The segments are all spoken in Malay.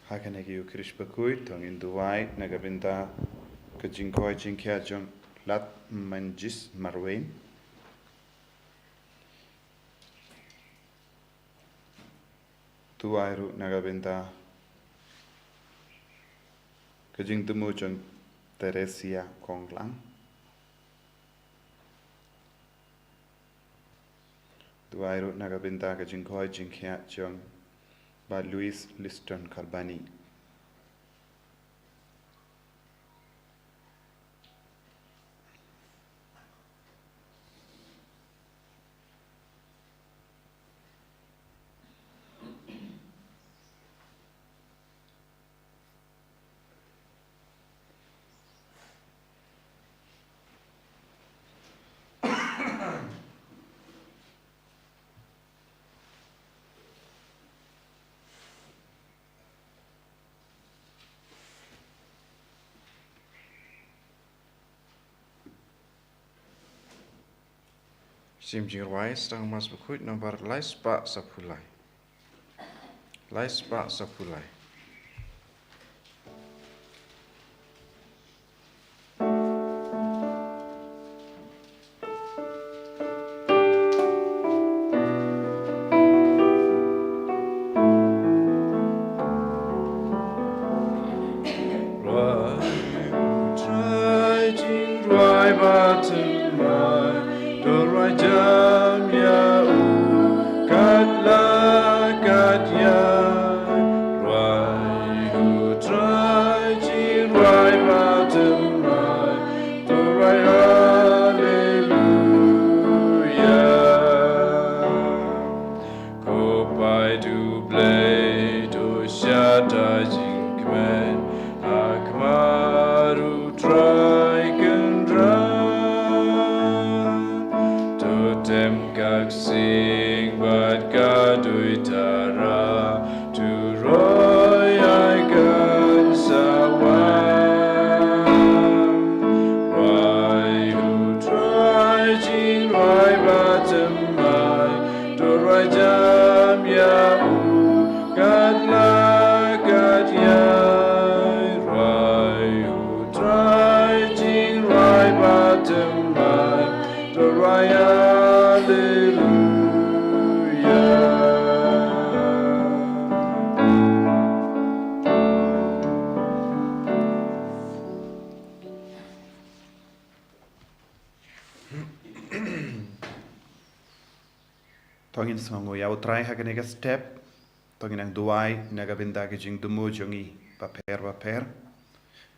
Hakanegi Ukrish Bakhuid, Tongin Duwai, Nagabinda, Kajinkoy Jinkia Jong, Lat Manjis Marwain. Tuairu Nagabinda, Kajing Dumujong, Teresia Konglang. Tuairu Nagabinda, Kajinkoy Jinkia Jong, by Louis Liston Carbani. Simjing Wais tang mas Bakhuid nomor Lais Pak Sapulai. Lais Pak Sapulai. Tongin songo ya utrai hakanega step tongin ang duai nagabinda ke jing dumu jongi paper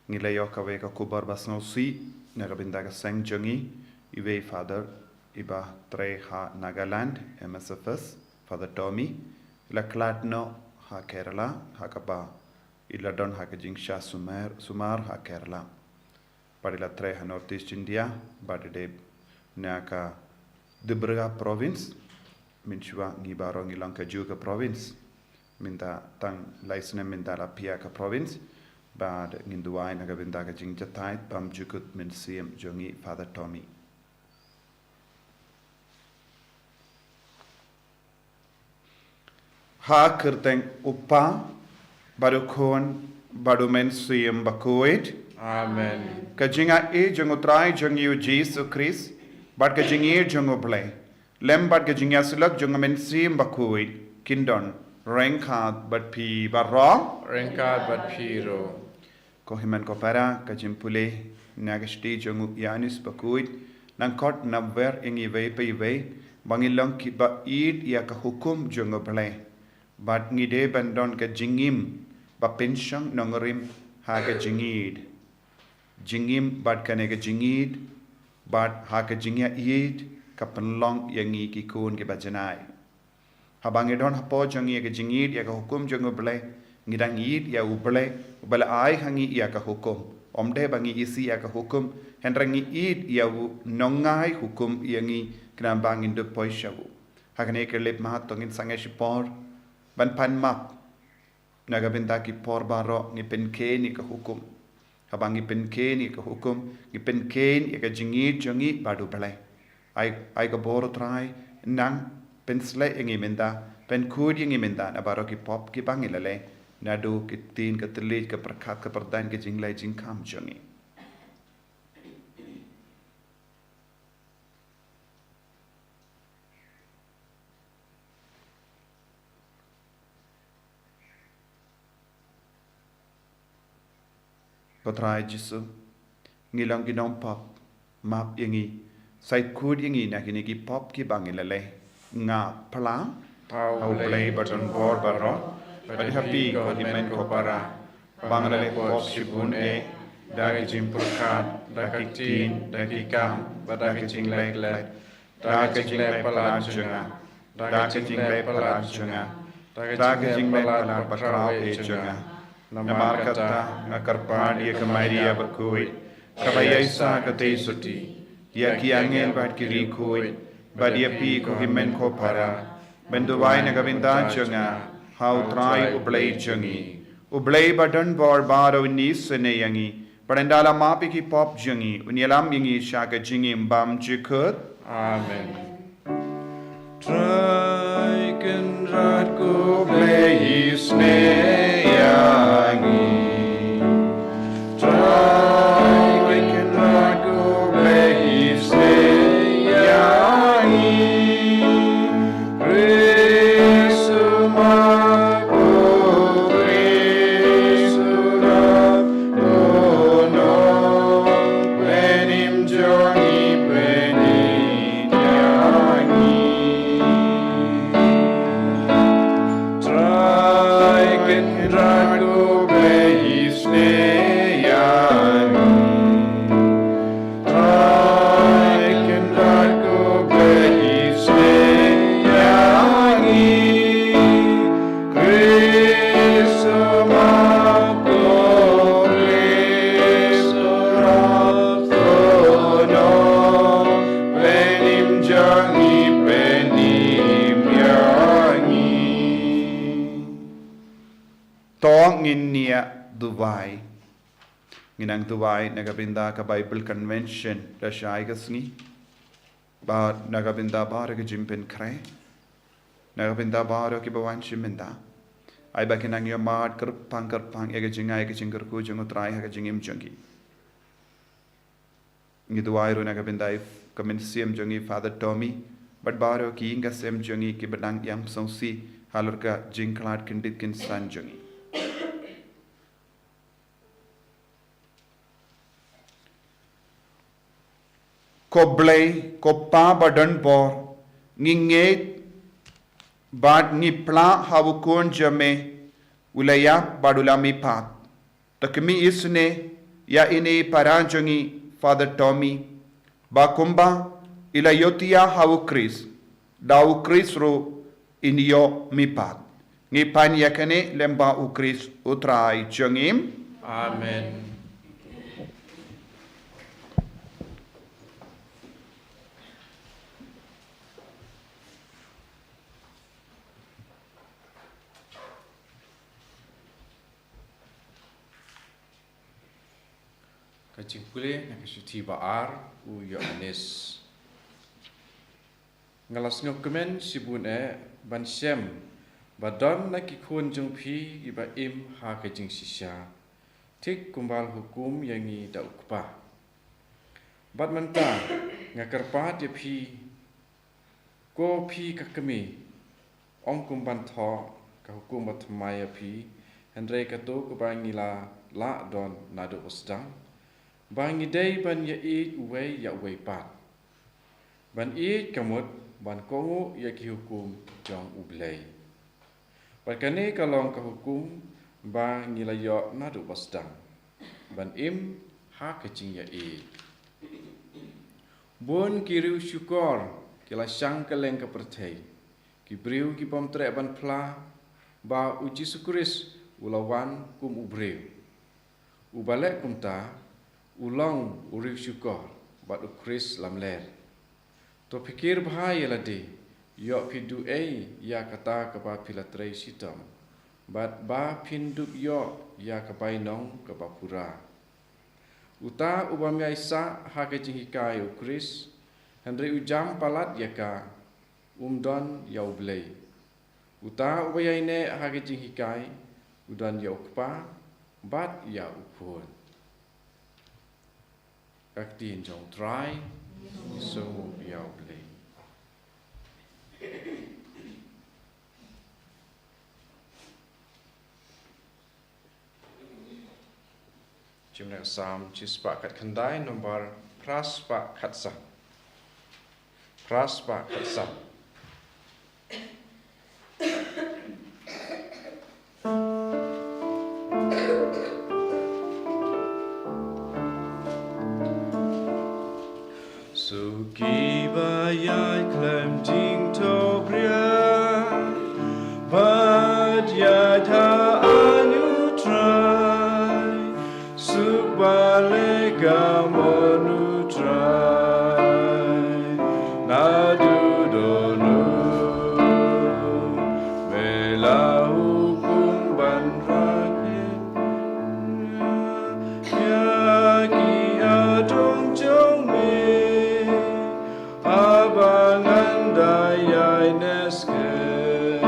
ngile yo ka we ka kubar basno si nagabinda ke seng jongi iwe father iba tre ha Nagaland MSFS father Tommy la klatno ha Kerala ha kaba ila don ha ke jing sha sumar ha Kerala padila tre ha North East India badde naka Dibruga province minchua ngibaro ngilanka juga province minta tang laisne minta la piaka province bad nginduai nagabinda ka jing jatai pam jukut min siem jongi father Tommy ha kerteng upa baru kon baru men siem Bakhuid Amen. Ka jinga e jongutrai jongi Jesus Christ bad ka jingi jongoble Lembad ke jingya sulak jong men sim Bakhuid kindon rengkat bat pi barong Rengkat bat piro. ko himan ko para ka jimpule nagasti jong yanis Bakhuid nang kot nabwer ingi ve pe ve bangilong ki ba id ya ka hukum jong ble bat ngide bandon ka jingim ba pension nongorim ha ka jingim bat ka ne ka jingid bat ha ka jingya id kapenlong yang ki kun ke bajanai habang edon hapo jangi ke jingid ya ka hukum jango ble ngidang id ya uble ubale ai hangi ya ka hukum omde bangi isi ya ka hukum hendrangi id ya nongai hukum yangi kena bangin de poishawu hakane ke lep mahat tongin sange shipor ban pan map naga benta ki por baro ni penke ni ka hukum habang ni penke ni ka hukum ni penke ya ka jingid jangi badu ble ai ka boro trai nang pen sle ingi minda pen kud ingi minda na baro ki pop ki bangilale nadu ke tin ke telit ke perkat ke perdan ke jinglai jingkam jongi Potrai Jesu ngilang ginong pop map yangi sai kud yangi na kini ki pop ki bangi lele nga plang au play button board baro but happy ko himen ko para bang lele pop shibun dagi jimpurkat dagi tin dagi kam dagi jinglek lek dagi jinglek palan junga dagi jinglek palan junga dagi jinglek palan bakrau junga Namar kata ngakarpan ia kemaria Bakhuid kabayasa kate suti ia kiangel bat kiri kuid badia pi ko himen ko para benduwai nagabinda jonga how try ublay jongi ublay badan bor baro ni sene yangi parendala mapi ki pop jongi unyalam yangi shaka jingi mbam jikut Amen. Try can rat go play snare yangi. Try can rat go play snare yangi. Resuma go resura go no penim jongi penim yangi. Try can rat go play snare yangi. Try can rat go play snare yangi. Krisma go resura go no penim jongi penim yangi. Tong in nia Dubai nginang Dubai nagabinda ka Bible Convention da shai ka sngi ba nagabinda bara ka jimpen kre nagabinda bara ki bawan shiminda ai ba kinang yo mat karpang ega jingai ka jingkar ku jungu trai ha ka jingim jungi ngi Dubai ro nagabinda if kamin sim jungi Father Tommy but bara ki inga sem jungi ki badang yam songsi halur ka jingklat kindit kin san jungi ko blay ko pa badan bor nginget bad ni pla hawukon jame ulaya badulami pat takmi isne ya ini paranjongi Father Tommy bakumba ila yotia hawu Chris dawu Chris ro inyo mipat ngi pan yakane lemba u Chris utrai jongim Amen. Kacing pulih nak suci baar u Yohanes. Ngalas ngokemen sibun ban syem badon nak ikun jung pi iba im ha kacing sisya. Tik kumbal hukum yang ni da ukpa. Bad menta ngakarpa dia pi ko pi kakemi om kumban tho ka hukum batmaya pi Andre kato ko bangila la don nado usdang bangi day ban ya eat uwe ya uwe pat ban eat kamut ban kongu ya ki hukum jong ublay bakane kalong ka hukum bangila yo nado usdang ban im ha kacing ya eat bon kiriu syukur kila sang keleng ka pertai ki briu ki pom tre ban pla ba uji syukuris ulawan kum ubreu ubalek kumta ulang uriu syukur bat ukris lam ler to pikir bahaya lade yo pidu ya kata ka ba pilatrei sitam bat ba pindup yo ya ka bainong ka ba pura uta ubam ya isa ha ke jingkai ukris Andre ujam palat yaka umdon yaublay. Uta ubayaine hage jinghikai udan ya ukpa bat ya ukun kaktin jong try so ya play Jumlah sam cispa kat kendai nomor praspa katsa praspa katsa Suki bayai klem jing to bria Bad ya ta anu try Suk balega monu try Nadu donu Mela hukum ban rakit Ya ki adong jong me Abangan dayai neskem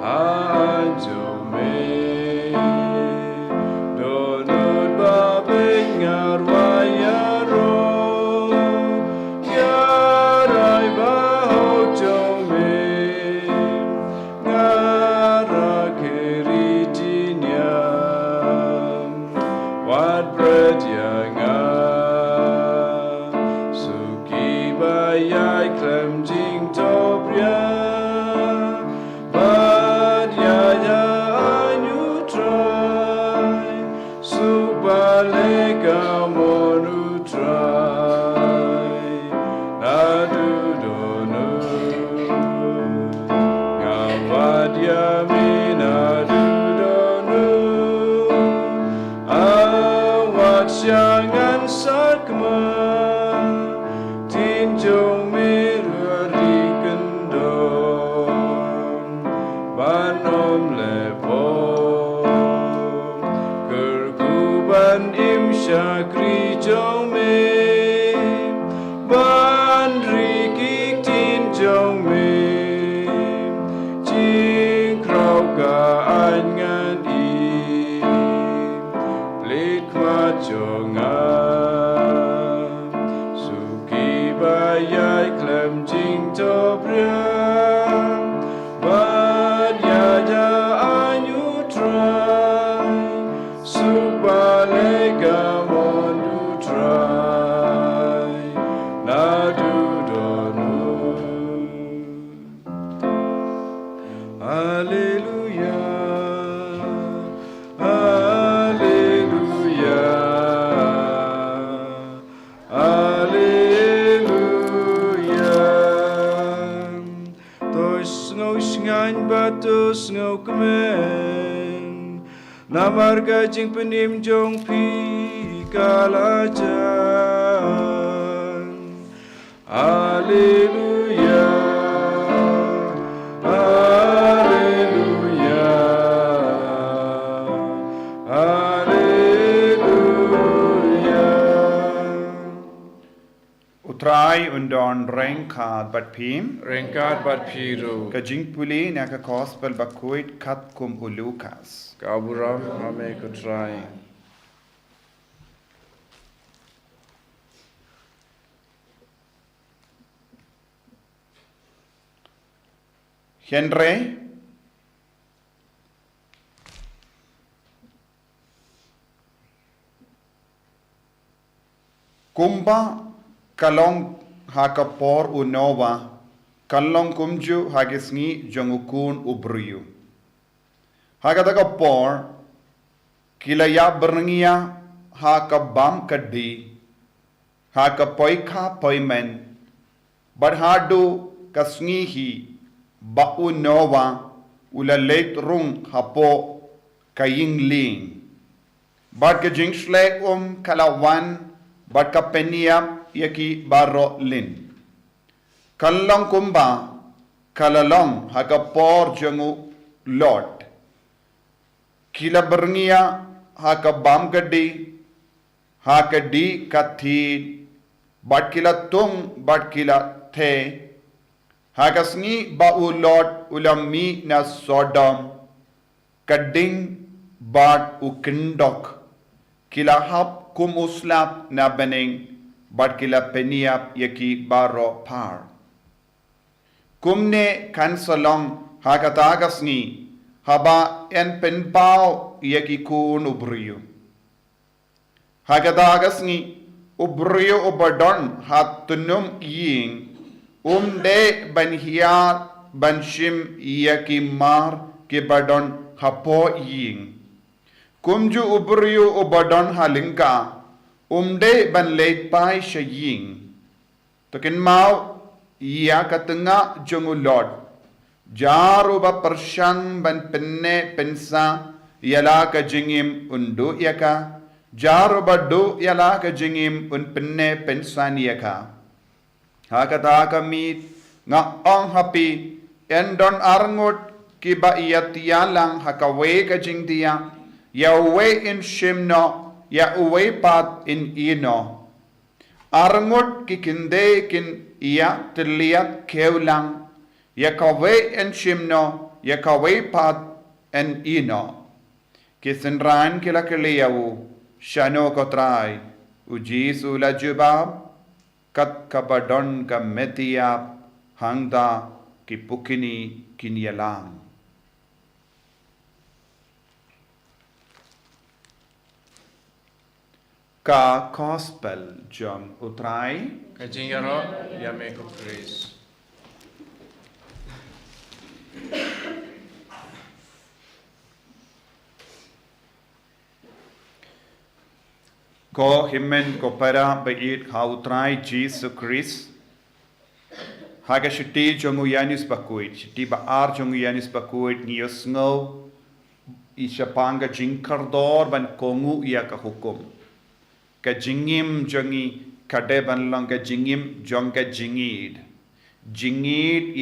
Anjo me Donut babeng ngarwayaro Yarai bahok jong me Ngara keritinyam Wat bread yang bayai klem jing to bria Bad ya ya anyu try Subalega monu try Nadu donu Ngawad ya minadu donu Awat syangan sakma Jong mirari kendong Banom lepong Kerkuban im syakri jong me Ban rikik tin jong me Jing krau ka angan i Plit kwa jong bayai klem jing to bria Bad ya ya anyu try Subalega mondu try Nadu donu Hallelujah Hallelujah Ngan batus ngau kemen Namar gajing penim jong pi kalajan Haleluya Haleluya Haleluya Utrai undon rengkat bat pim Rengkat bat piru Ka jingpuli na ka gospel Bakhuid kat kum ulukas Kaburam ame kutrai Henry Kumba kalong hakapor unowa kalong kumju hagisngi jongukun ubruyu hagataka por kilaya berngia hakabam kaddi hakapoika poimen badhadu kasngihi ba unowa ulalet rung hapo kayingling bad ke jingsle kalawan bad ka peniap yaki baro lin kalong kumba kalalong hakapor jangu lot kila berngia hakabam gaddi hakadi kathi bad kila tung bad kila the hakasni ba ulot ulami na sodom kading bad ukendok kila hap kum uslap na bening bad kila peniap yaki baro par kumne kan salong hakatagas ni haba en penpao yaki kun ubriyo hakatagas ni ubriyo ubadon hat tunum ying de ban hiat ban shim yaki mar ke badon hapo ying kumju ubriyo ubadon halingka de ban leit pai shaying tokin mau ia katanga jongulod jaru ba persyang ban penne pensa yala ka jingim undu yaka jaru ba do yala ka jingim un penne pensan yaka hakata kami nga ong happy endon arngot ki ba iyatia lang hakawe ka jingtia ya we in shimno ya uwe pat in ino arngot ki kinde kin ia terlihat keulang ya kawe en shimno ya kawe pat en ino kisenran kila keliau shano kotrai ujisu la jubab kat kabadon ka metiap hangda ki pukini kinyalang ka gospel jong utrai Kajingaro yame ko praise. ko himen ko para bait ha utrai Jesus Christ haga shiti jongu yanis Bakhuid shiti ba ar jongu yanis Bakhuid nios ngo isapanga jingkardor ban kongu ia ka hukum ka jingim jongi kade ban long ka jingim jong ka jingid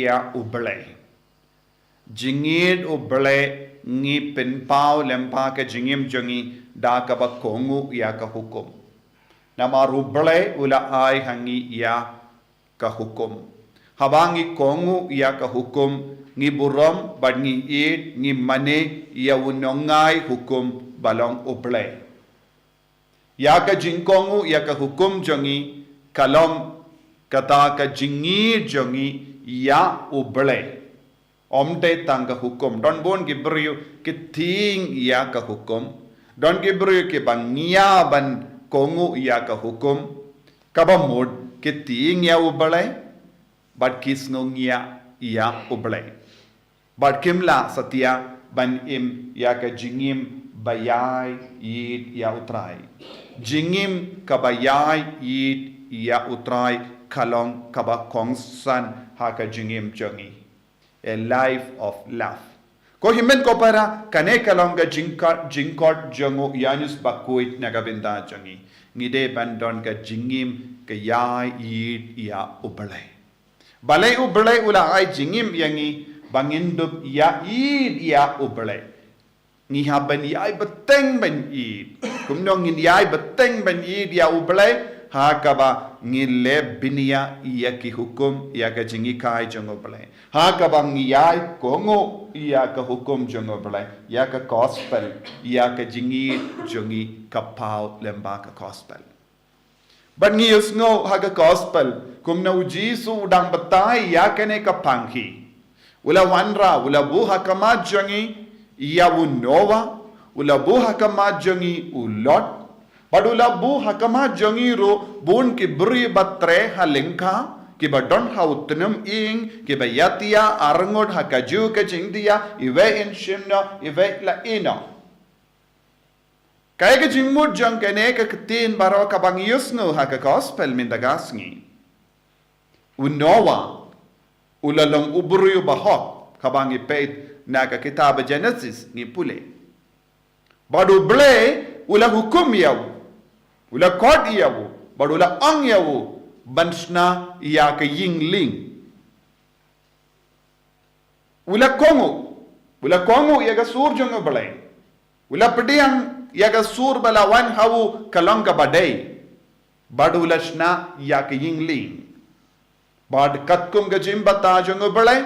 ia uble ngi pen pau lempa ka jingim jongi da ka ba kongu ia ka hukum nama ruble ula ai hangi ia ka hukum habangi kongu ia ka hukum ngi burom ban ngi id ngi mane ia unongai hukum balong uble ya ka jingkongu ya ka hukum jongi kalom kata ka jingi jongi ya uble omde tanga hukum don bon gibriu kiting ya ka hukum don gibriu ke bangia ban kongu ya ka hukum kabamud kiting ya uble bad kisnongia ya uble bad kimla satya ban im ya ka jingim bayai yid ya utrai jingim kabayai yid ya utrai kalong kaba kongsan haka jingim jongi a life of love ko himen ko para kane kalong ga jingkot jongo yanus Bakhuid nagabinda jongi ngide bandon ga jingim ka yai yid ya ublai balai ublai ula ai jingim yangi bangindup ya yid ya ublai ni haban yai beteng ban id kumnong ni yai beteng ban id ya ublai ha kaba ngi le binia ya ki hukum ya ka jingi kai jongo blai ha kaba ngi yai kongo ya ka hukum jongo blai ya ka gospel ya ka jingi jongi kapau lemba ka gospel ban ngi usngo ha ka gospel kumna ujisu udang betai ya kene ka panghi ula wanra ula buha kama jongi ia unowa ula buha kama jongi ulot badula buha kama jongi ro bun ki bri batre halingka ki badon hautnum ing ki bayatia arngod hakaju ka jingdia iwe in shimno iwe la ino kaya ka jingmud jong kene ka ketin baro ka bang yusno ha ka gospel mindagasngi unowa ula long ubru bahok ka bang ipet naga kitab Genesis ni pule badu ble ula hukum yaw ula kod yaw badu ula ang yaw bansna ya ka yingling ula kongo ya ga sur jongo ble ula pediang ya ga sur balawan hawu kalanga badai badu ula shna ya ka yingling bad katkum ga jimbata jongo ble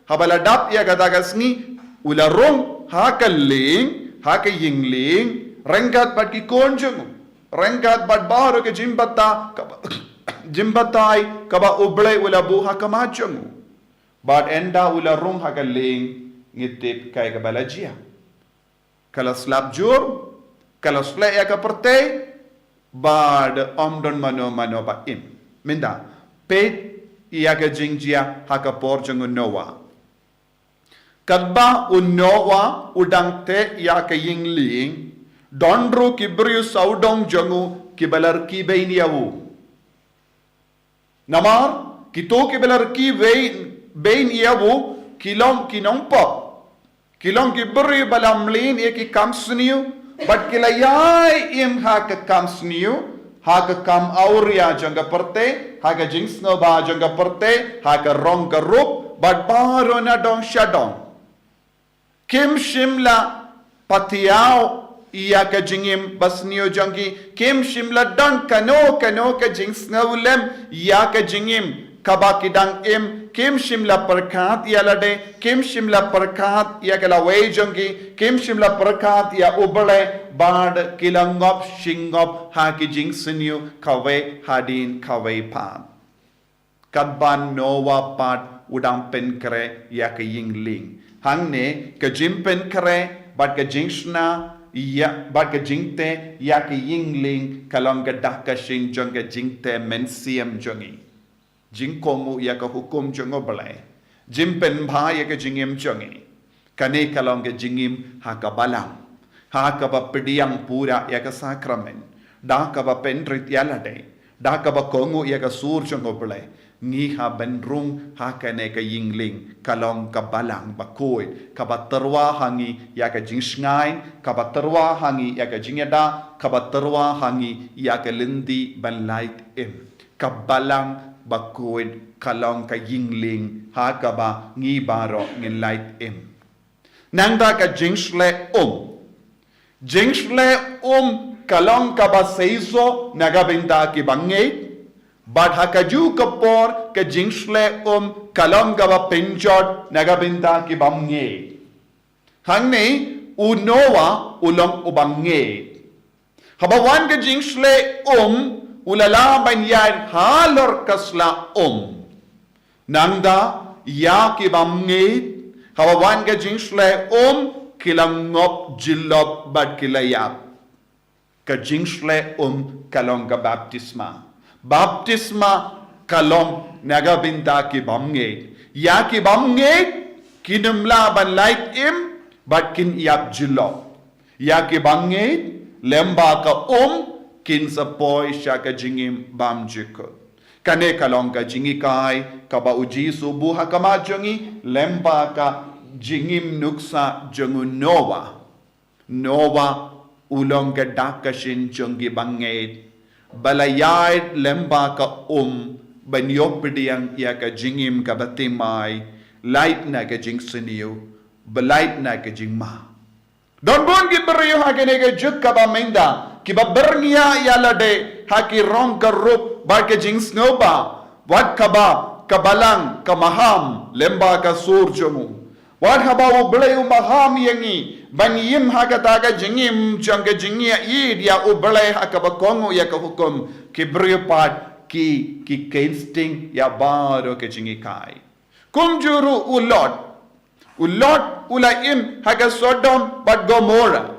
habala dap ya ga dagasni ula rong haka ling, haka yingling, rengkat bat ki konjung, rengkat bat baru ke jimbatai kaba uble ula bu haka majung. Bat enda ula rung haka ling ngitip kay kabalajia. Kalau slap jur, kalau slap ya ka pertai, bad omdon mano ba im. Minda, pet iya ka jingjia haka porjung Noah. Kadba Noah udang te ya ka yingling, donru kibriu saudong jangu kibalar ki beiniawu. Namar, kito kibalar ki beiniawu kilong kinongpop. Kilong kibriu balamlin ya ki kamsniu, but kilayay im haka kamsniu, haka kam auria jangga perte, haka jingsno ba jangga perte, haka rong garup, but baro na dong shadong. Kim Shimla Taïew iya ka jingim basniyo jangi Kim Shimla dan kano ka jingsno lem iya ka jingim kabakidang im Kim Shimla perkat iya lade Kim Shimla perkat iya kalaway jangi Kim Shimla perkat iya ubale bad kilangop shingop haki jingsniyo kawe hadin kawe pan kadban Noah pat udang penkre iya ka yingling hangne ka jimpen kare bat ka jingshna ya bat ka jingte ya ka yingling kalong ka dakka shin jong ka jingte mensiam jongi jingkomu ya ka hukum jongo balai jimpen bha ya ka jingim jongi kane kalong ka jingim ha ka balam ha ka ba pediang pura ya ka sakramen da ka ba penrit yalade da ka ba kongu ya ka sur jongo balai ngi ha benrung ha kane ka yingling kalong ka balang Bakhuid ka baterwa hangi ya ka jingsngai ka baterwa hangi ya ka jingyada ka baterwa hangi ya ka lindi ban Lait-ïa ka balang Bakhuid kalong ka yingling ha ka ba ngi baro ngin Lait-ïa nangda ka jingsle kalong ka ba seiso nagabinda ki bangait but hakaju kapor ke jingsle kalong gaba pinjot nagabinda ki bamnge hangne unowa ulong ubangge habawan ke jingsle ulala banyar halor kasla nangda ya ki bamnge habawan ke jingsle kilangop jilop bad kilayap ke jingsle kalong ga baptisma kalong nagabinda ki bamnge ya ki bamnge kinumla ban Lait-ïa bat kin yap jilo ya ki bamnge lemba ka kin sapoy sya ka jingim bam jiko kane kalong ka jingikai ka ba uji subu hakama jongi lemba ka jingim nuksa jongu Noah ulong ka dakashin jongi bangait balayait lemba ka banyopdiang ya ka jingim ka batimay light na ka jingsiniyo balait na ka jingma don bon ki beriyo ha kene ka juk ka ba menda ki ba bernia ya lade ha ki rong ka rup ba ka jingsno ba wat ka ba kabalang ka maham lemba ka surjomu wat ha ba ublay maham yangi banyim hakataga jingim jangga jingia id ya ublay hakabakongo ya kahukum kibripat ki kensting ya baro ke jingikai kumjuru ulot ulaim haga Sodom but Gomorrah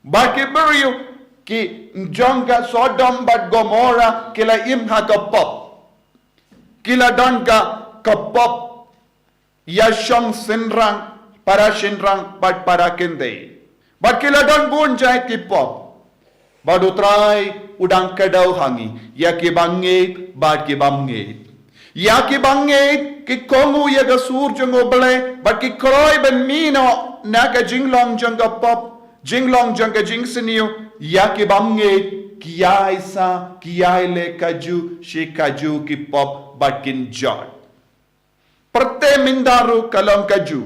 bakibriyo ki jangga Sodom but Gomorrah kilaim hakapop kiladanga kapop ya shong sinrang para shinrang bad para kende bad kiladon bun jai ki pop bad utrai udang kadau hangi ya ki bange bad ki bamge ya ki bange ki kongu ya ga sur jongo bale bad ki kroi ben mino naga jinglong janga pop jinglong janga jingsiniu ya ki bamge kiyai sa kiyai le kaju shi kaju ki pop bad kin jot perte mindaru kalong kaju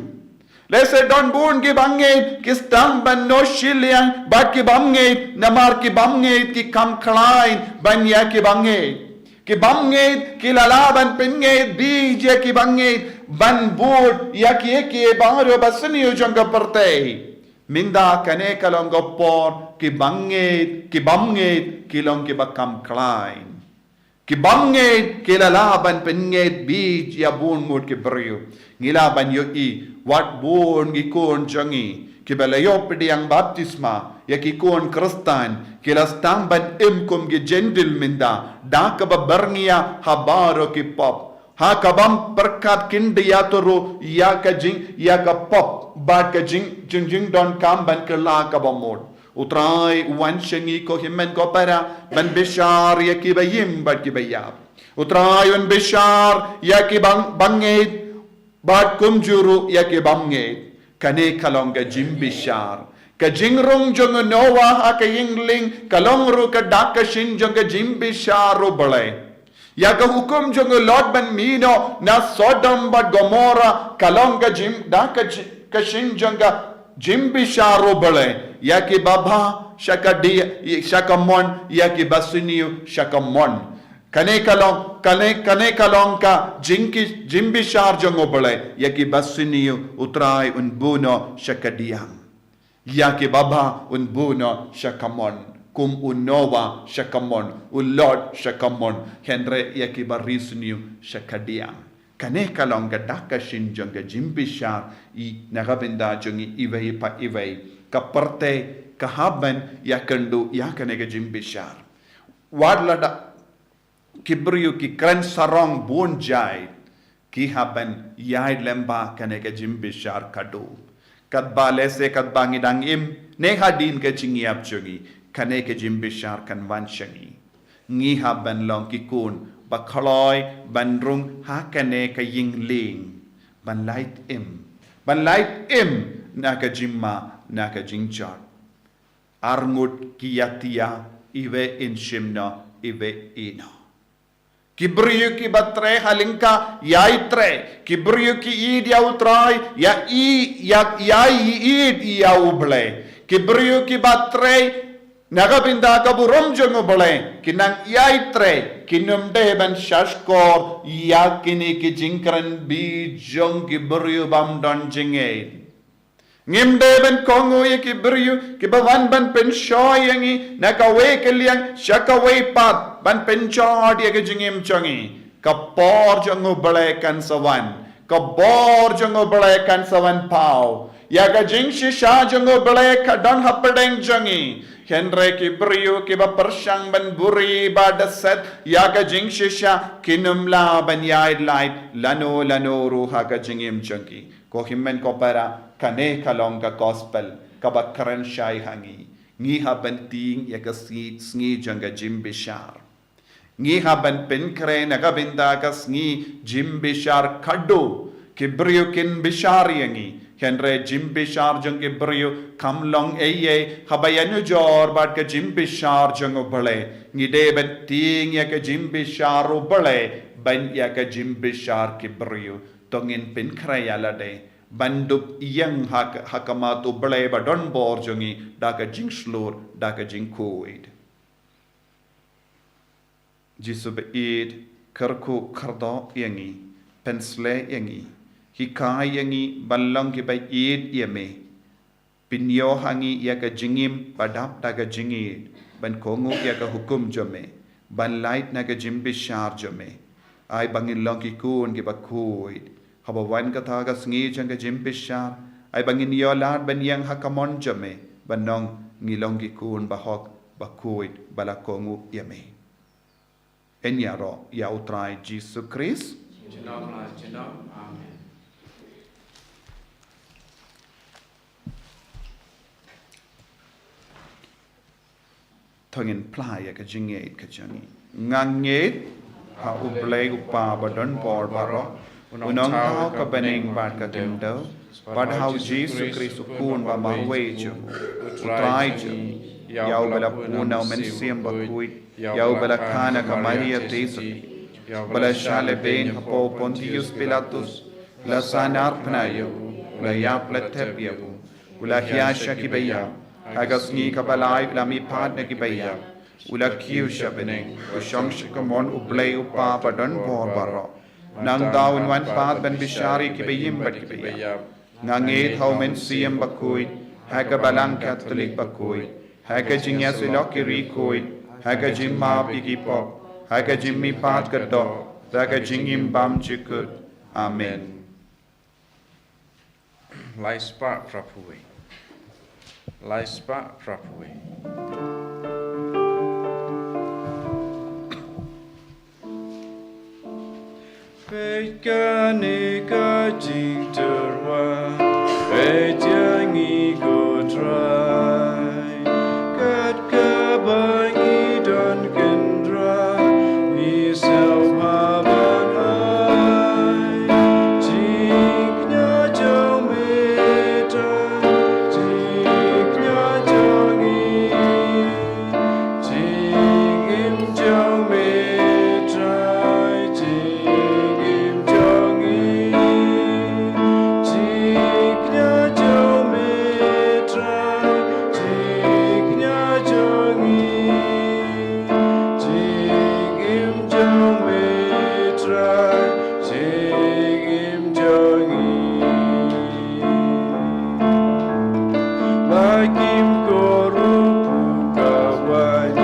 Lese don bun ki bangait ki stang ban no shiliang bat ki bangait namar ki bangait ki kam klain ban ya ki bangait ki lalaban pingait bija ki bangait ban bud ya ki bangro basni janga perte minda kane kalong gopor ki bamngit kilong ki bakam klein ki bamngit kilalaban pengit bij ya bun mut ki brio ngilaban yo I wat bun gi kon jangi ki balayo pediang baptisma ya ki kon kristan kilastang ban kum gi jendil minda da ka barngia habaro ki pop ha kabam perkat kindi ya turu ya ka pop bat ka jing don kam ban ka la ka bamod utrai wan shengi ko himmen ko para ban bishar ya ki bayim bat ki bayab utrai un bishar ya ki bangit bat kumjuru ya ki bamngit kane kalong ka jim bishar ka jingrung jong nowa ha ka yingling kalong ru ka dak shin jong ka jim bishar ro balai ya ka hukum jong Lord ban mino na Sodom bat Gomorrah kalong ka jim dak ka shin jong ka jim bishar ro balai ya ki baba shakamon ya ki basuniu shakamon kane kalong ka jim bishar jong balai ya ki basuniu utrai un buno shakadiang ya ki baba un buno shakamon kum unowa shakamon ulod shakamon henre ya ki barisuniu shakadiang kane kalong ka daka shin jong ka jimbishar I nagabinda jong iway pa iway kaparte kahaban ya kandu ya kane ka jimbishar wadlada kibriyu ki kran sarong bon jai ki haban yai lemba kane ka jimbishar kadu kadba lese kadba ngidang im ne hadin ka chingiap chogi kane ke jimbishar kan wan shangi ngi haban long ki kun bakhaloi bandrung ha kane ka ying ling ban light im na ka jimma na ka jingjot arngut kiyatia ive in shimna ive ino kibriyu ki batre halingka yaitre kibriyu ki id ya utrai ya id ya uble kibriyu ki batre nagabinda kaburom jongo bole kinang yaitre kinumde ban shashkor yakini ki jinkran bi jong kibriyu bam don jinge ngimde ben kongo ye kibriyu ki bawan ban penshoy yangi nakawe kelyang shakawe pat ban penchod ye ki jingim chongi kapor jongo bole kan sawan kabor jongo bole kan sawan pau ya ka jing shisha jongo bole ka don hapadeng jongi henre ki brio ki ba pershang ban buri ba daset ya ka jing shisha kinumla ban yaid light lano ruha ka jingim chongi ko himmen ko para kane kalong ka gospel ka ba karen shai hangi ngi ha ban ting ya ka sngi janga jim bishar ngi ha ban pen kre na ka binda ka sngi jim bishar khaddo kibrio kin bishar yangi henre jim bishar jang kibrio kam long eye habayanu jor bat ka jim bishar jang bale ngi de ban ting ya ka jim bishar bale ban ya ka jim bishar kibrio tongin pen kre ya la de bandup yang hakamatu bale ba don bor jongi daka jing slur daka jing koid jisub id karku kardo yangi pensle yangi hikai yangi ballang ki ba id yeme pinyo hangi yaka jingim badap daka jingi ban kongu yaka hukum jome ban light naga jimbishar jome ai bangin long ki kun ki ba koid habawan kata ka sngi jang ka jimbishar ai bangin yolat ban yang hakamon jame banong ngilong ki kun bahok bakuit balakongu yame enyaro ya utrai Jesus Christ amen thongin playa ka jingate ka jangi ngangate ha ublay upa badon por baro unong hao ka bening bat ka timdo bad hao Jesus Christ kun ba mahwe jo utrai jo yau bala puna men siam bakuit yau bala kana ka Maria Tesu bala shale ben hapo Pontius Pilatus la sanar pnayo la yap la tepyo ula hiasha ki baya agasni ka balai la mi pat ne ki baya ula kiu shabeneng usham shikamon ublay upa badon por baro nang daun wan pat ben bishari ki bayim bat ki bayam nangit hau men siam bakuit Haga balang Catholic Bakhuid, Haga Jingya Silok Kirikoid, Haga Jimma Bigipop, Haga Jimmy Pat Gadok, Haga Jingim Bam Chikut. Amen. Lai spa Prapui. Lai spa Prapui. Peka neka jing terwa, pejang igo try. Kat kabang idon kendra, misal paban ai. Jingnya jauh meta, jingnya jauh i, jing im jauh meta, jing im jauh i, jingnya jauh meta, jingnya jauh i, jing im jauh meta, jing im jauh i. Langim koru pukawai,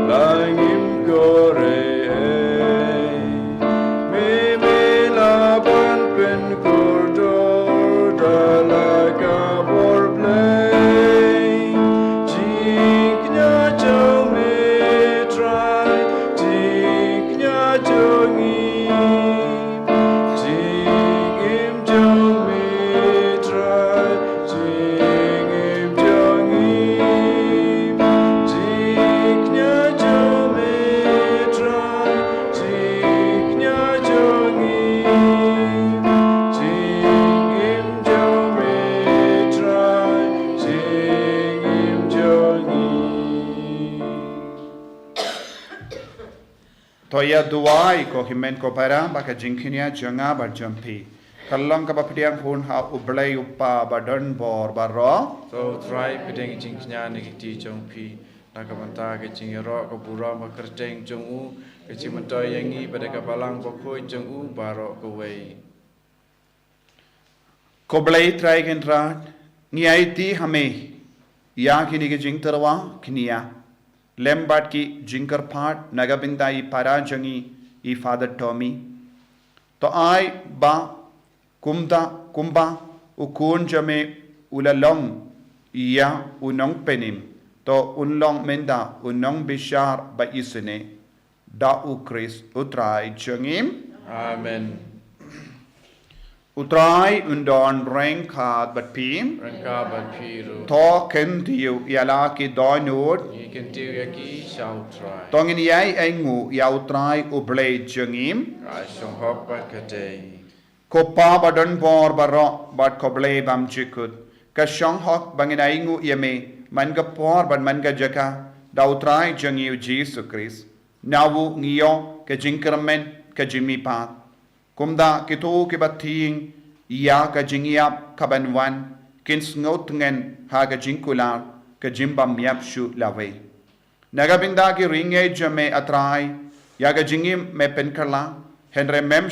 langim kore meme laban pen kordor dalaga borblay. Jingnya jauh metrai, jingnya jauh ngim, jingim jauh metrai, jingim jauh ngim, jingnya jauh metrai, jingnya jauh ngim, jingim jauh metrai, jingim jauh ngim. Toya duai ko himen ko para baka jingkinia janga bar jampi. Kallang ka bapdiang hun ha ublay upa badon bor baro. So try pedeng jing knya ni ti jong pi nakabanta ke jing ro ko bura ma kerteng jong u ke cimentoy yangi pada kapalang Bakhuid jong u baro ko wei. Ko blay try gen rat. Ngiai ti hame. Ya kini ke jing terwa knia. Lembat ki jingkar phat nagabinda I para jangi I father Tommy. To ai ba kumba ukun jame ulalong iya unong penim. To unlong menda unong bishar ba isene. Da u Chris utrai jangim. Amen. Utrai undon reng khat bat pim. Rangka bat piru. To ken tiu yala ki donut. Ni kan tiu yaki shall try. Tongin yai engu ya utrai ublay jangim. Ka shong hok bat kadei. Ko pa badon bor baro bad ko blay bam jikut. Ka shong hok bangin aingu yame man ga por bad man ga jaka da utrai jangiu Jesus Christ. Nawu ngiyo ke jinkramen ke jimi pat. Kumda kitu ke bating iya ka jingiap kabanwan kin sngot ngen ha ka jinkular ka jimbam yap shu lawe. Nagabinda ki ringe jame atrai ya ka jingim me penkarla henre mem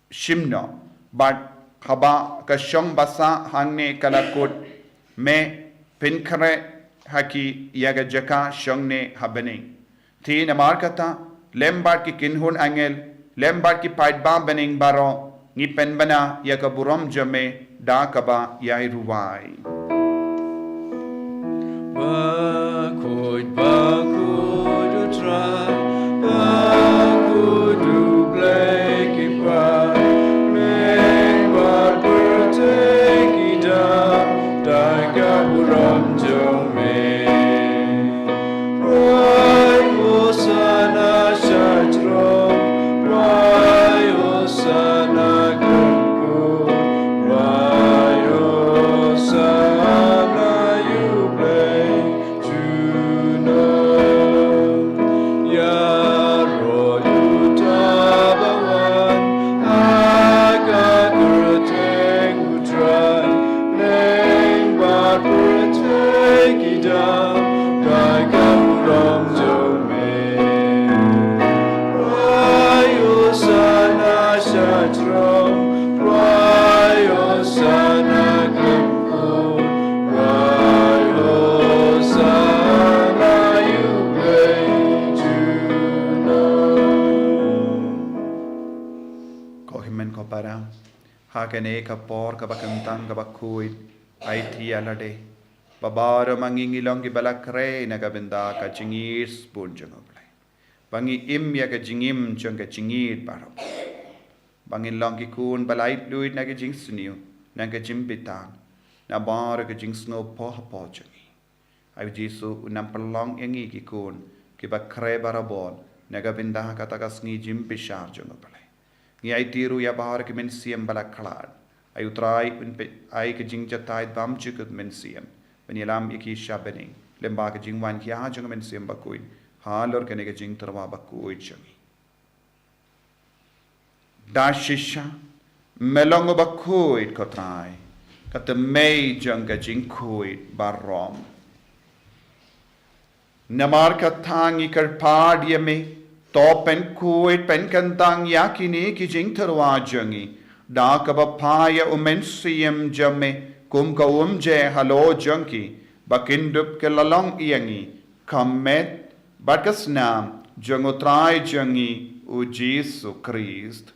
shimno but haba ka shong basa hangne kalakut me penkare haki ya ka jaka shongne habane. Ti namarkata lembat ki kinhun angel lembat ki paidba bening baro ngi penbana ya ka buram jame da kaba yai ruwai. Bakhuid, Bakhuid utrai, Bakhuid ublay kipa, neng bar berteki dam, dai kaburam jong me. Rai osana shajrom, Rai osana kengku, Rai osana ublay juno. Ya ro utabawan, agak kerteng utrai, neng bar berteki dam, dai kaburam jong me. Rai osana shajrom, Rai osana kengku, Rai kene ka por ka bakantang ka bakhuid ai thi alade babaro mangingilong ki balakre na ka benda ka chingis pun jengop lai bangi im ya ka jingim jeng ka chingit baro bangin long ki kun balait luit na ka jing sniu na ka jimpitang na bar ka jing sno po po jengi ai jisu unam pelong yangi ki kun ki bakre barabon na ka benda ka ta ka sngi jimpishar jengop lai ngi ai tiru ya bar ki men siem balakhlad ai utrai ai ka jing jatai bam chukut men siem Benilam iki shabening lemba ka jing wan kia jeng men siem Bakhuid halor kene ka jing terwa Bakhuid jangi da shisha melong Bakhuid ko trai kata mei jeng ka jing Khuid barom namar ka tangi kar pad ye me to pen Khuid pen kantang yakini ki jing terwa jangi da ka bapaya umen siem jamme kum ka je halo junkie bakindup ke lalong iangi kamet bakas nam jangotrai jangi u Jesu Christ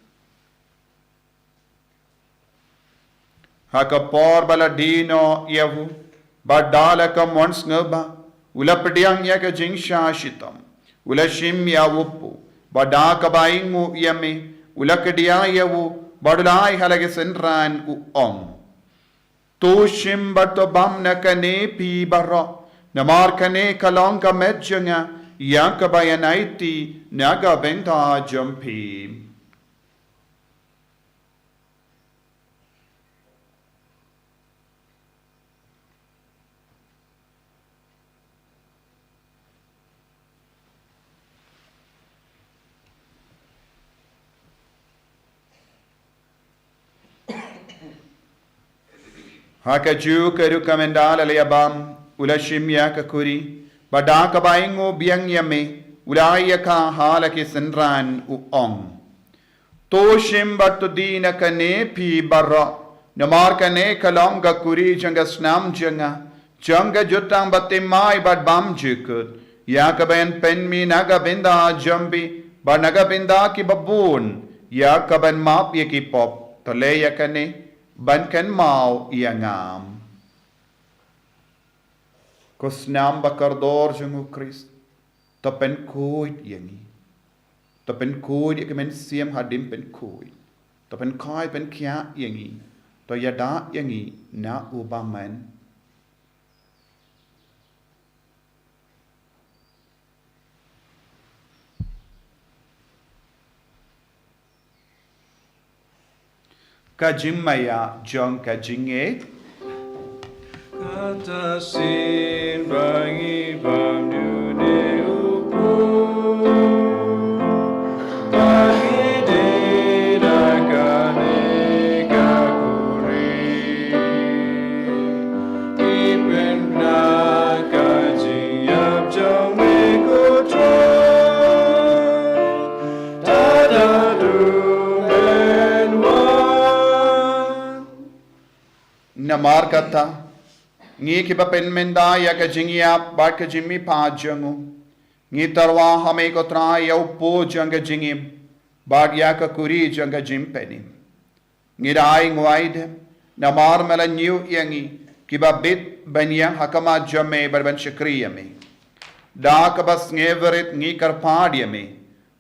haka por baladino yavu badala ka mons ngaba ulapdiang ya ka jing shashitam ulashim ya upu badaka baingu yame ulakdia yavu badulai halage senran u Toshim bato bam na kane pi barro namar kane kalong ka medjanga yang ka bayanaiti naga benta jampi haka ju karu kamendal alayabam ulashim ya kakuri badaka baingo biang yame ulaya ka halake senran u toshim batu dina kane pi barra namar kane kalonga kuri janga snam janga jutang batte mai bad bam jukut ya kaben pen mi naga benda jambi ba naga benda ki babun ya kaben map ye ki pop to le ya kane ban kan mau iangam kusnam bakardor jungu Christ to pen Khuid yangi to pen Khuid ikemen siem hadim pen Khuid to pen kai pen kya yangi to yada yangi na ubaman Kajimaya jong kajinge kata sin bangi bam dude upu bangi de dagane kakuri ipen na kajiyap jong me kutro tadadu namar kata ngi ki bapen menda ya ka jingia ba ka jimmi pa jangu ngi tarwa hame ko tra ya upo janga jingim ba ya ka kuri janga jimpeni ngi rai ngwaid namar mala new yangi ki ba bit banya hakama jamme barban shakriya me da ka bas ngeverit ngi kar padia me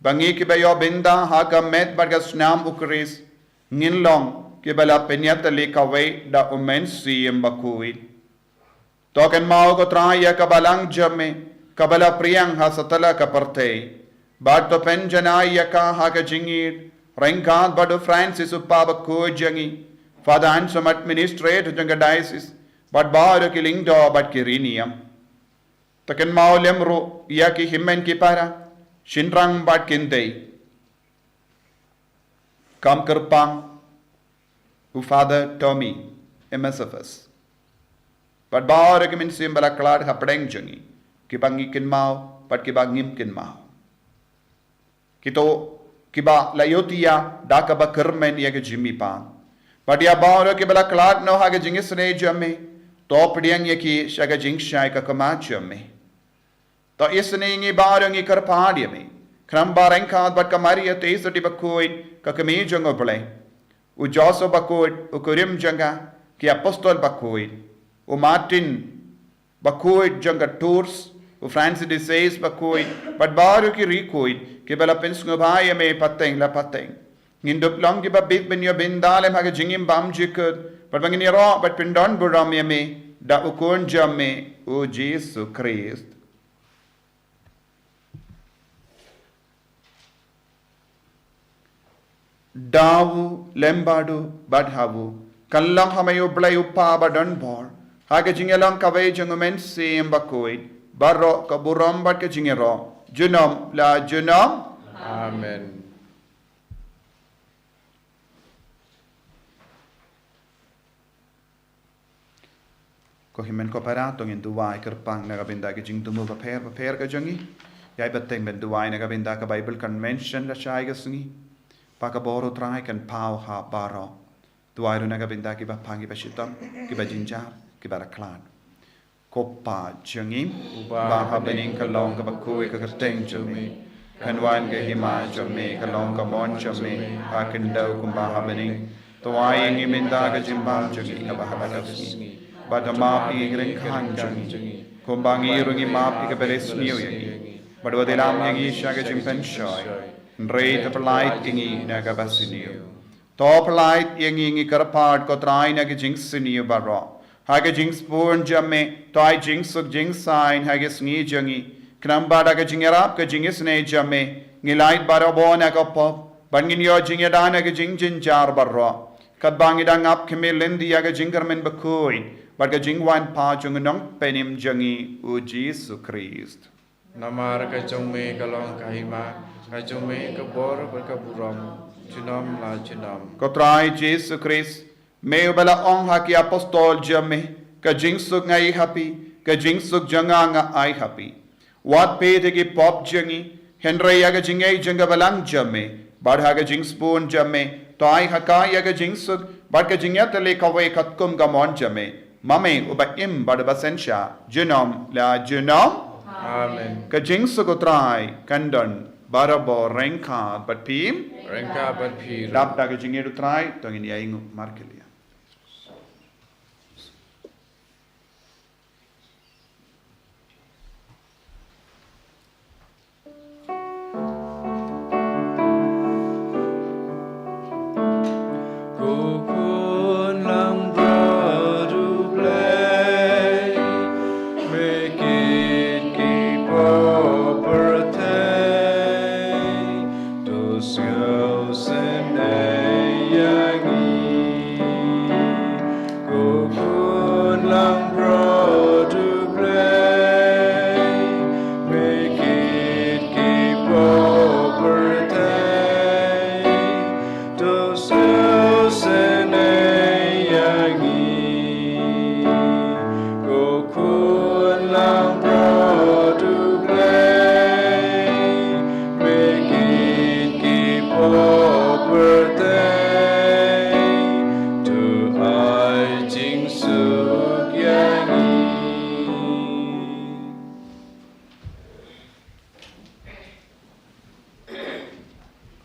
bangi ki ba yo binda hakam met barga snam ukris ngin long ke bala penyata lekawai da umen siem Bakhuid token mau ko traya kabalang jamme kabala priang ha satala ka parte bad to pen janaya ka ha ka jingir rengkat badu Francis uppa Bakhuid jangi father and some administrator janga diocese bad bar ki lingdo bad ki riniam token mau lemro ya ki himmen ki para shinrang bad kindei kam kerpang Father Tommy, MSFS. But bar recommend symbol a clad hapdeng jungi, kibangi kin mau, but kibangim kin mau. Kito kiba Lait-ïa dakaba kermen yaga jimmy pang. But ya bar kibala clad no haga jingis ne jamme, Thohdieng yaki shaga jing shai ka kama jamme. To isne ngi bar ngi karpadi me, kram bareng kad but kamaria tesoti Bakhuid ka kami jungo play. o Joseph Bakhuid, o Kurim Janga, ki Apostol Bakhuid, o Martin Bakhuid Janga Tours, o Francis de Seis Bakhuid, but baru ki Rikuid, ki bala pensngubhaya me pateng la pateng. Ngindup long ki babit ben yo bindalem haga jingim bam jikut, but bangin ro, but pindon buram me, da ukun jamme, o Jesus Christ. Dawu, lembadu, badhavu, kallang hamayo blay upa badon bor, haga jingelang kaway jangumen siyem Bakhuid, baro kaburam bad ka jingero, junom la junom. Amen. Ko himen ko paratong in duwai kerpang nagabinda ka jing tumu paper ka jangi, yay bateng ben duwai nagabinda ka Bible Convention la siyay ka sungi, pakaboro try kan pau ha baro, duwai ro nagabinda ki ba pangi ba shitam, ki ba jinjar, ki ba raklan. Kopa jangi, ba bening kalong ka Bakhuid ka kerteng jami, kanwan ka hima jami, kalong ka mon jami, akin daw kumba bening, duwai ngi minda ka jimbam jangi ka ba sungi. Badama pigring kanjungi, kumbangi rungi map ikaberes niyo yangi, badwadilam yangi shaga jimpen shoy, nrei tapalait yangi nagabasiniyo. Topalait yangi ngi karapad ko try nagajinksiniyo baro, haga jingspoon jamme, toy jingsuk jingsain haga sngi jangi, knambada ka jingerap ka jingisne jamme, ngilait barabo nagapop, bangin yo jingedana ka jingjin jar baro, kadbangidang ap kimilindi yaga jingermen Bakhuid, Barga jingwan pa jung nong penim jangi u Jesus Christ. Namar ka jongme kalong kahima, ka jongme ka bor berkaburam, junam la junam. Kotrai Jesus Christ, me bala ong haki apostol jamme, ka jingsuk ngai happy, ka jingsuk janga nga ai happy. Wat pete ki pop jangi, Henry yaga jingay janga balang jamme, badha ka jingspoon jamme, to ai haka yaga jingsuk, barka jingyatale kawai katkum gamon jamme. Mame uba im badabasensya, junom la junom. Amen. Ka jingsuk utrai, kandon, barabo rengka, but pim. Rengka bat pir. Dap da ka jingir utrai, tongin yaingu markelia.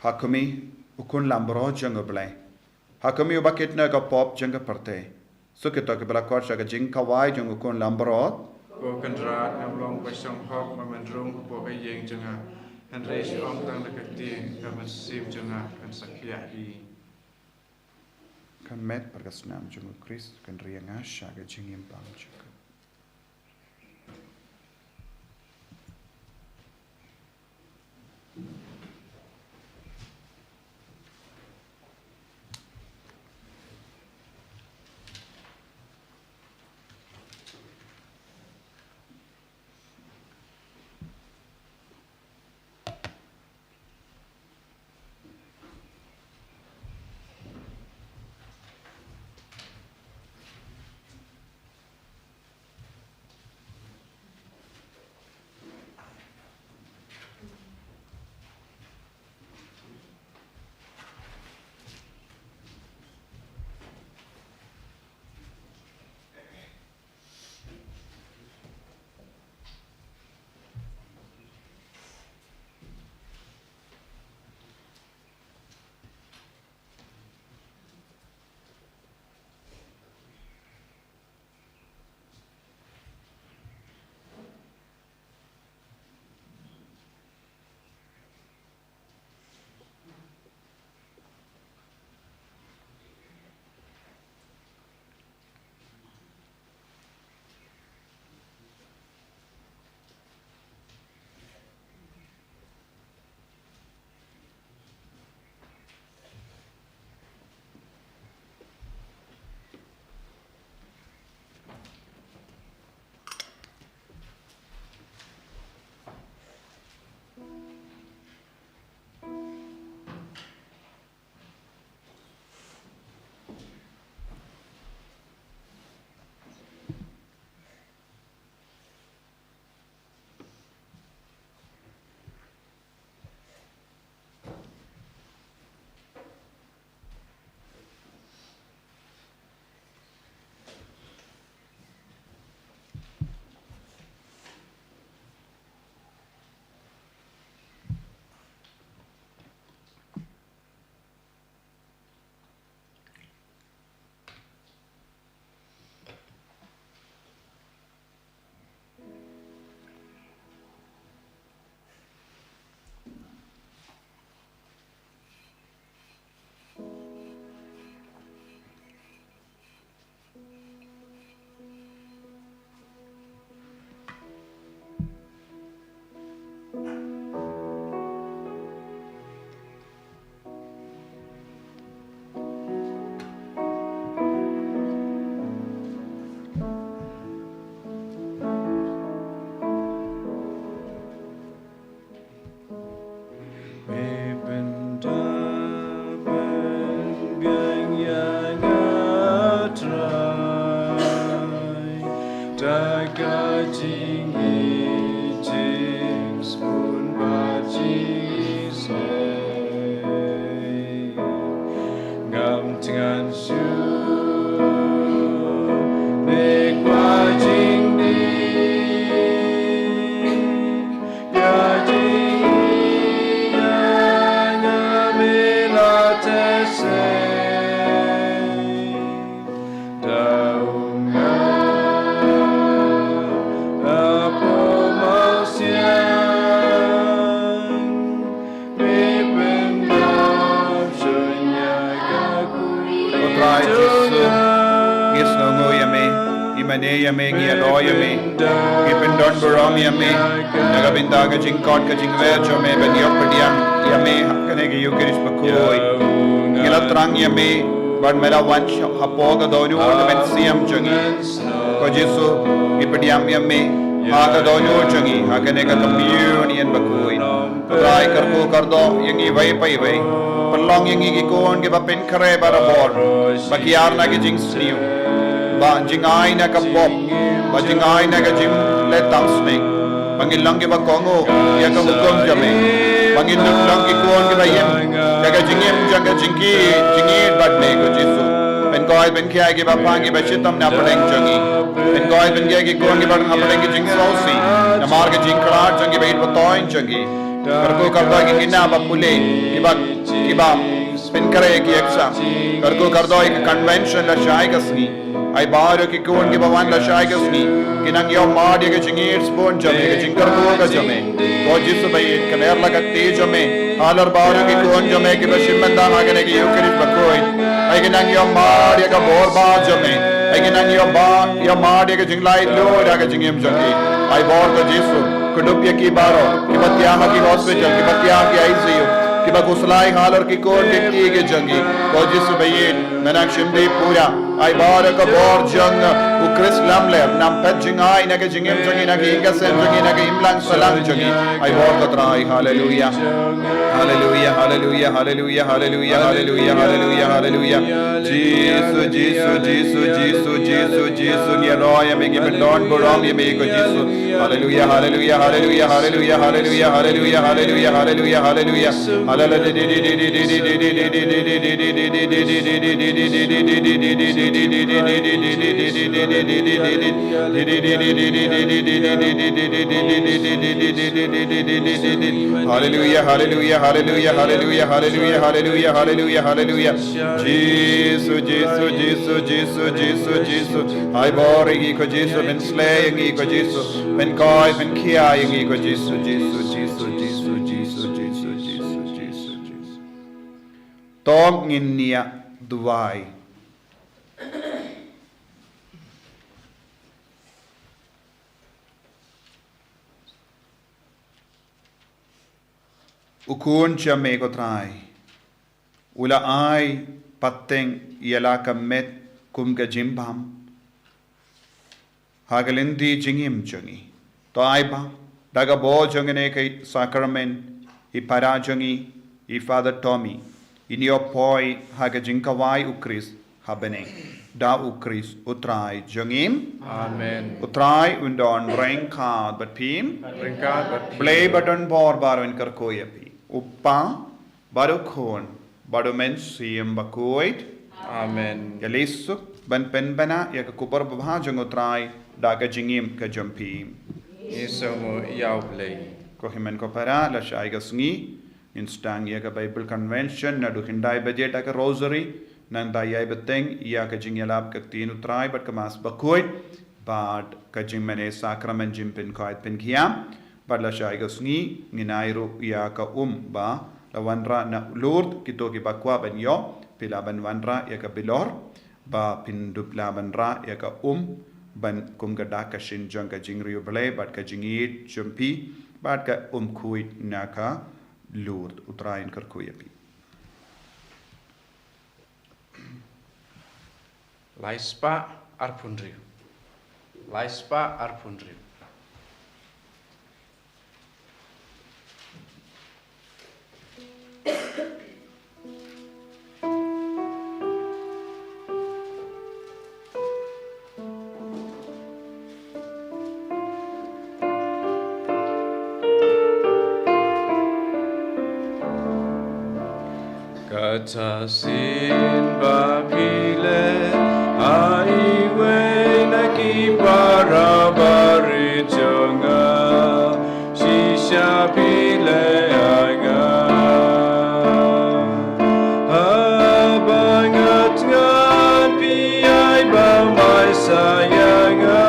Hakumi ukun lambro janga blai. Hakumi ubakit na ka pop janga parte. Sukito ke bala kor shaga jing kawai janga ukun lambro. Ko kendra namlong pasang hok mamandrung ko kay yeng janga. Henry si ong tang nakati kaman sim janga kan sakya hi. Kan met pergasnam janga Christ kan rianga shaga jingim pam janga. Nagabindaga jingkot ka jingverjo me ben yopadiam yame kanege yukerish Bakhuid gilatrang yame but mera vanch hapoga donu ben siam jangi ko Jesu ipadiam yame haga donu jangi hakanega communion Bakhuid try karko kardo yangi vai pai vai palong yangi ki kon ke bapen khare barabor bakiar na ke jing sniu ba jingai na ka bob ba jingai na ka jim let down snake Pangilang ke bakongo ya ka hukum jame panginduk lang ki kuon ke bayem ya ka jingem jaga jingki jingi badne ko Jesu ben koi ben kya ke bapang ke bachitam na padeng jangi ben koi ben kya ke kuon ke badang padeng ke jing sausi na mar ke jing krat jangi bait batoin jangi karko karda ke kina bapule ki ba ben kare ki eksa karko kardo ek convention la shai kasni ai baro ki kuon ke bawan la shai kasni kinang yo maadi ke jingir spon jame ke jingkar ko jame ko Jesu bai kaler lagatti jame halar baro ki kuon jame ke bashim manda magane ke yukeri Bakhuid ai kinang yo maadi ka bor ba jame ai kinang yo maadi ke jinglai lo ra ke jingem jame ai bor ko Jesu kudupya ki baro ki batiyama ki hospital ki batiyama ki ICU ki baguslai halar ki kuon ke jangi ko Jesu bai menak shimdi pura ai baro ka bor jang Chris Lamler nam pet jingai na ke jingem jangi na ke inga sen jangi na ke imlang salang jangi ai bor ka trai hallelujah hallelujah hallelujah hallelujah hallelujah hallelujah hallelujah hallelujah Jesus Jesus Jesus Jesus Jesus Jesus ni roya me ke don borom ye me ko Jesus hallelujah hallelujah hallelujah hallelujah hallelujah hallelujah hallelujah hallelujah hallelujah Hallelujah, hallelujah, hallelujah, hallelujah, hallelujah, hallelujah, hallelujah, hallelujah. Jesus, Jesus, Jesus, Jesus, Jesus, Jesus. I boring iko Jesus, ben slaying iko Jesus, ben koi, ben kiaing iko Jesus, Jesus, Jesus, Jesus, Jesus, Jesus, Jesus, Jesus, Jesus. Tong nginia duai. Ukun jame ko trai. Ula ai pateng yala kamet kum ka jimbam. Hagalindi jingim jangi. To ai ba daga bo jangane kay sacrament I para jangi I Father Tommy. In your poi haga jinkawai ukris habene. Da ukris utrai jangim. Amen. Utrai undon rankad but pim. Blay button bor barwin karkoyapi. Uppa barukhon barumen siyam Bakhuid. Amen. Yalisu ban penbana ya kubar babha jangotrai daga jingim ka jampim. Isomo yaublay. Ko himen ko para la shaiga Sngi instang ya ka Bible convention na du hindai budget ka rosary nan da yai beteng ya ka jingyalab ka tinu trai but ka mas Bakhuid but ka jingmene sacrament jimpin ko at pin kiam. Padla shaiga Sngi nginairu ya ka ba la wanra na Lord kito ki bakwa ban yo pilaban wanra ya ka bilor ba pindup laban ra ya ka ban kum ka da ka shin jang ka jingriu blay bat ka jingit jumpi bat ka kuit na ka Lord utrain kar kuyapi Laispa arpundriu. Laispa arpundriu. kata sin bapile aiwe naki para bari jonga shisha pile aga abangat ngan piai ba mai sayanga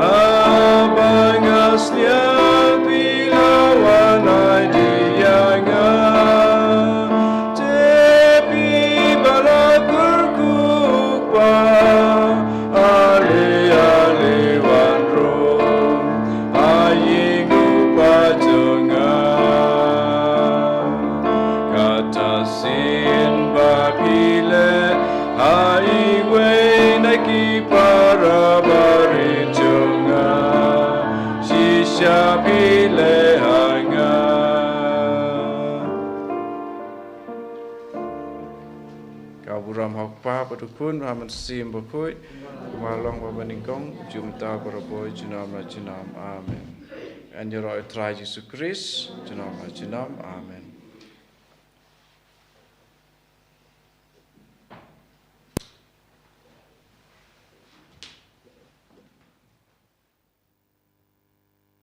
abangas liang pilawan ai dianga tepi bala berkupa ale ale wanro ayingu pajonga kata sin bapile aiwe naki para barijonga shisha pile hanga kaburam hakpa patukun haman sim Bakhuid malong babaningkong jumta baraboy junam amen and your try Jesus Christ junam amen